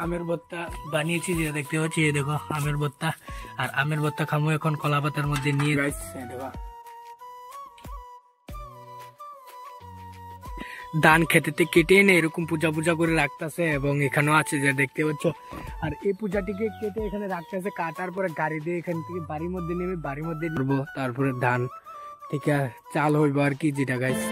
আমের ভর্তা বানিয়েছি, যেটা দেখতে পাচ্ছি। এই দেখো আমের ভর্তা, আর আমের ভর্তা খামো এখন কলা পাতার মধ্যে নিয়ে। ধান খেতে কেটে এনে এরকম পূজা পূজা করে রাখতেছে, এবং এখানেও আছে যে দেখতে পাচ্ছ। আর এই পূজাটিকে কেটে এখানে রাখতেছে, কাটার পরে গাড়ি দিয়ে এখান থেকে বাড়ির মধ্যে নেমে বাড়ির মধ্যে নেবো, তারপরে ধান থেকে চাল হইব আর কি, যেটা guys.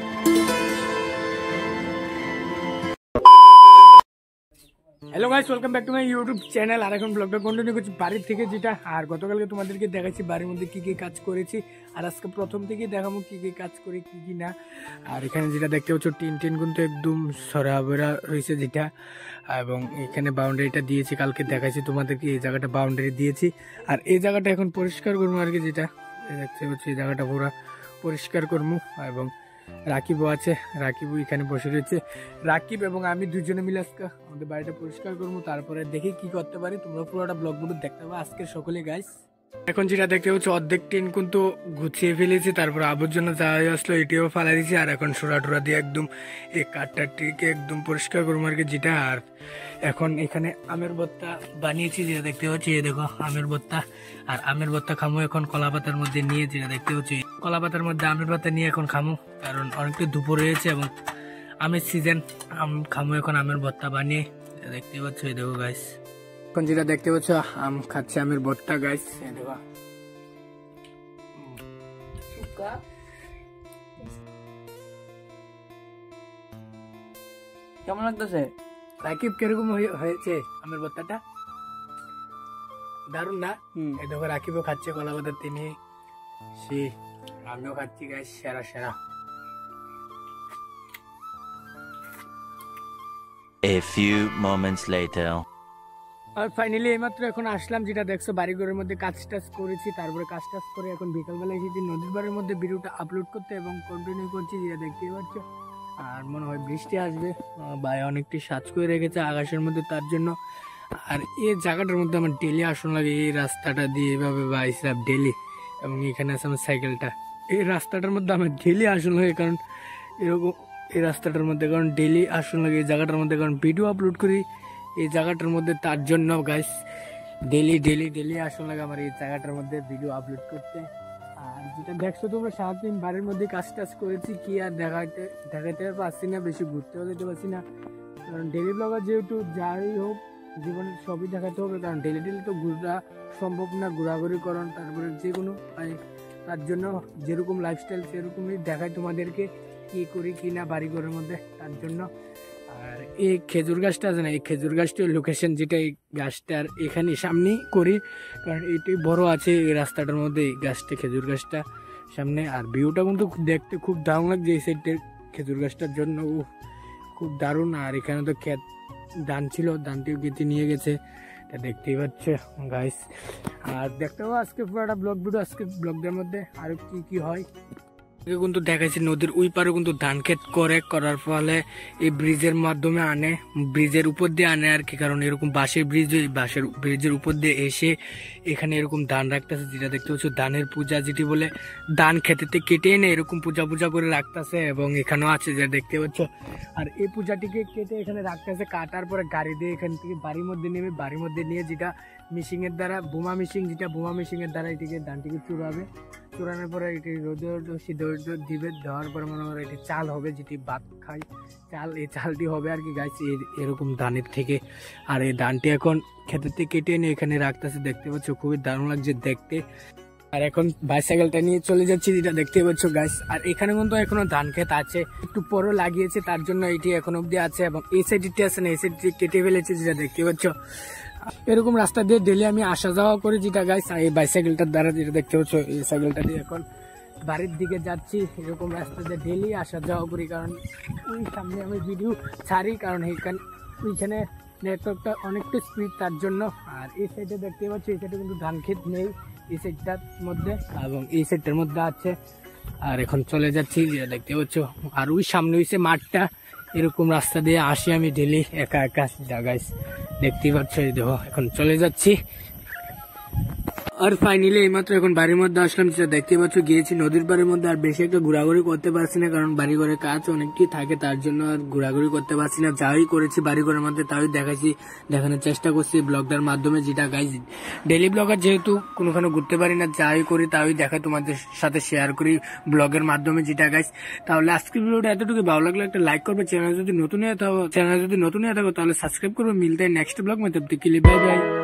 Hello guys, welcome back to my YouTube channel. আর এখন ব্লগটা কন্টিনিউ করছি বাড়ির থেকে, যেটা আর গতকালকে তোমাদেরকে দেখাচ্ছি বাড়ির মধ্যে কি কি কাজ করেছি, আর আজকে প্রথম থেকে দেখাবো কি কি কাজ করি কি কি না। আর এখানে যেটা দেখতে পাচ্ছ টিন কিন্তু একদম সরাবেরা রয়েছে যেটা, এবং এখানে বাউন্ডারিটা দিয়েছি, কালকে দেখাচ্ছি তোমাদেরকে। এই জায়গাটা বাউন্ডারি দিয়েছি, আর এই জায়গাটা এখন পরিষ্কার করবো আর কি, যেটা দেখতে পাচ্ছি। এই জায়গাটা পুরো পরিষ্কার করবো, এবং রাকিবও আছে, রাকিবও এখানে বসে রয়েছে। রাকিব এবং আমি দুজনে মিলে আজকে আমাদের বাড়িটা পরিষ্কার করবো, তারপরে দেখি কি করতে পারি। তোমরা পুরোটা ব্লগগুলো দেখতে পাবো আজকে সকলে গাইস। এখন যেটা দেখতে পাচ্ছি অর্ধেক টিন কিন্তু গুছিয়ে ফেলেছি, তারপর আবর্জনা যা আসলো এটিও ফালাই দিয়েছি, আর এখন সোরা দিয়ে একদম এই কাঠটাটিকে একদম পরিষ্কার করবো আর কি, যেটা। আর এখন এখানে আমের ভর্তা বানিয়েছি, যেটা দেখতে পাচ্ছি। এই দেখো আমের ভর্তা, আর আমের ভর্তা খামো এখন কলা পাতার মধ্যে নিয়ে, যেটা দেখতে পাচ্ছি। কলা পাতার মধ্যে আমের ভর্তা নিয়ে এখন খামো, কারণ অনেকটা দুপুর হয়েছে এবং আমের সিজন। খামো এখন আমের ভর্তা বানিয়ে, দেখতে পাচ্ছ। এই দেখো গাইস, এখন যেটা দেখতে পাচ্ছ আম খাচ্ছে, আমের ভর্তা গাইস। দেখো কেমন লাগতেছে রাকিব, কিরকম হয়েছে আমের ভর্তাটা? দারুন না? এই দেখো রাকিবও খাচ্ছে কলা পাতা, তিনি সে, আমিও খাচ্ছি গাইস, সেরা সেরা। A few moments later. আর ফাইনালি এইমাত্র এখন আসলাম, যেটা দেখছো বাড়িঘরের মধ্যে কাজ টাজ করেছি, তারপরে কাজ টাজ করে এখন বিকালবেলা এসেছি নদীর বাড়ির মধ্যে ভিডিওটা আপলোড করতে, এবং কন্টিনিউ করছি, যেটা দেখতেই পাচ্ছ। আর মনে হয় বৃষ্টি আসবে, ভাই অনেকটি সাজ করে রেখেছে আকাশের মধ্যে, তার জন্য। আর এই জায়গাটার মধ্যে আমার ডেলি আসন লাগে, এই রাস্তাটা দিয়ে এভাবে বাইসাব ডেলি, এবং এখানে আছে আমার সাইকেলটা। এই রাস্তাটার মধ্যে আমার ডেলি আসন লাগে, কারণ এরকম এই রাস্তাটার মধ্যে, কারণ ডেলি আসন লাগে এই জায়গাটার মধ্যে, কারণ ভিডিও আপলোড করি এই জায়গাটার মধ্যে, তার জন্য গাইস ডেলি আসন লাগে আমার এই জায়গাটার মধ্যে ভিডিও আপলোড করতে। আর যেটা দেখছো তোমরা সারাদিন বাড়ির মধ্যে কাজ টাজ করেছি, কি আর দেখাতে পারছি না, বেশি ঘুরতেও যেতে পারছি না, কারণ ডেলি ব্লগার যেহেতু যাই হোক জীবনে সবই দেখাতে হবে, কারণ ডেলি তো ঘোরা সম্ভব না, ঘোরাঘুরি করণ, তারপরে যে কোনো, তার জন্য যেরকম লাইফস্টাইল সেরকমই দেখায় তোমাদেরকে, কি করি কি না বাড়ি ঘরের মধ্যে, তার জন্য। আর এই খেজুর গাছটা আছে না, এই খেজুর গাছটার লোকেশন যেটা, এই গাছটার এখানে সামনেই করি, কারণ এটি বড় আছে এই রাস্তাটার মধ্যে, এই গাছটা খেজুর গাছটা সামনে। আর ভিউটা কিন্তু দেখতে খুব দারুণ লাগছে এই সাইডের খেজুর গাছটার জন্য, খুব দারুণ। আর এখানে তো ক্ষেত ধান ছিল, ধানটিও কেটে নিয়ে গেছে, এটা দেখতেই পাচ্ছে গাইস। আর দেখতে পাবো আজকে পুরোটা ব্লগ ভিডিও, আজকে ব্লগদের মধ্যে আরো কি কি হয় কিন্তু দেখাচ্ছি। নদীর ওই পারে কিন্তু ধান ক্ষেত করার ফলে এই ব্রিজের মাধ্যমে আনে, ব্রিজের উপর দিয়ে আনে আর কি, কারণ এরকম বাঁশের ব্রিজের উপর দিয়ে এসে এখানে এরকম ধান রাখতেছে, যেটা দেখতে পাচ্ছ ধানের পূজা, যেটি বলে ধান খেতে কেটে এনে এরকম পূজা করে রাখতেছে, এবং এখানেও আছে যেটা দেখতে পাচ্ছ। আর এই পূজাটিকে কেটে এখানে রাখতেছে, কাটার পরে গাড়ি দিয়ে এখান থেকে বাড়ির মধ্যে নেমে বাড়ির মধ্যে নিয়ে, যেটা মেশিনের দ্বারা বোমা মেশিনের দ্বারা এটিকে ধানটিকে চুরানোর পরে এটি রোদে সিদ্ধ দিবে, দেওয়ার পরে মনে হয় এটি চাল হবে, যেটি ভাত খাই চাল, এই চালটি হবে আর কি গাছ এরকম ধানের থেকে। আর এই ধানটি এখন খেতে কেটে এনে এখানে রাখতেছে, দেখতে পাচ্ছ খুবই দারুণ লাগছে দেখতে। আর এখন বাইসাইকেলটা নিয়ে চলে যাচ্ছি, যেটা দেখতে পাচ্ছ গাছ। আর এখানে কিন্তু এখনো ধান ক্ষেত আছে, একটু পরে লাগিয়েছে, তার জন্য এটি এখন অব্দি আছে, এবং এই সাইডটি আছে না, এই সাইডটি কেটে ফেলেছে, যেটা দেখতে পাচ্ছ। এরকম রাস্তা দিয়ে ডেলি আমি আসা যাওয়া করি, যেটা গাইস এই বাইসাইকেলটার দ্বারা, যেটা দেখতে পাচ্ছ এই সাইকেলটা দিয়ে এখন বাড়ির দিকে যাচ্ছি। এরকম রাস্তা দিয়ে ডেলি আসা যাওয়া করি, কারণ ওই সামনে আমি ভিডিও ছাড়ি, কারণ ওইখানে নেটওয়ার্কটা অনেকটা স্পিড, তার জন্য। আর এই সাইডে দেখতে পাচ্ছি, এই সাইডে কিন্তু ধান ক্ষেত নেই এই সাইডটার মধ্যে, এবং এই সাইডটার মধ্যে আছে। আর এখন চলে যাচ্ছি, যেটা দেখতে পাচ্ছ। আর ওই সামনে হয়েছে মাঠটা, এরকম রাস্তা দিয়ে আসি আমি ডেলি একা জায়গায়, দেখতেই পাচ্ছ। এই দেখো এখন চলে যাচ্ছি। আর ফাইনালি এইমাত্র এখন বাড়ির মধ্যে আসলাম, যেটা দেখতে পাচ্ছ গিয়েছি নদীর পাড়ের মধ্যে। আর বেশি একটা ঘোরাঘুরি করতে পারছি না, কারণ বাড়ি ঘরের কাজ অনেকটি থাকে, তার জন্য আর ঘোরাঘুরি করতে পারছি না। যাই করেছি বাড়ি ঘরের মধ্যে তাই দেখানোর চেষ্টা করছি ব্লগটার মাধ্যমে, যেটা গাইজ ডেইলি ব্লগার যেহেতু কোনোখানে ঘুরতে পারি না, যাই করি তাই দেখা তোমাদের সাথে শেয়ার করি ব্লগের মাধ্যমে, যেটা গাইজ। তাহলে আজকের ভিডিওটা এতটুকু, ভালো লাগলে একটা লাইক করবে, চ্যানেল যদি নতুন হয়ে থাকো তাহলে সাবস্ক্রাইব করবে। মিলতে নেক্সট ব্লগ में, तब तक के लिए बाय बाय।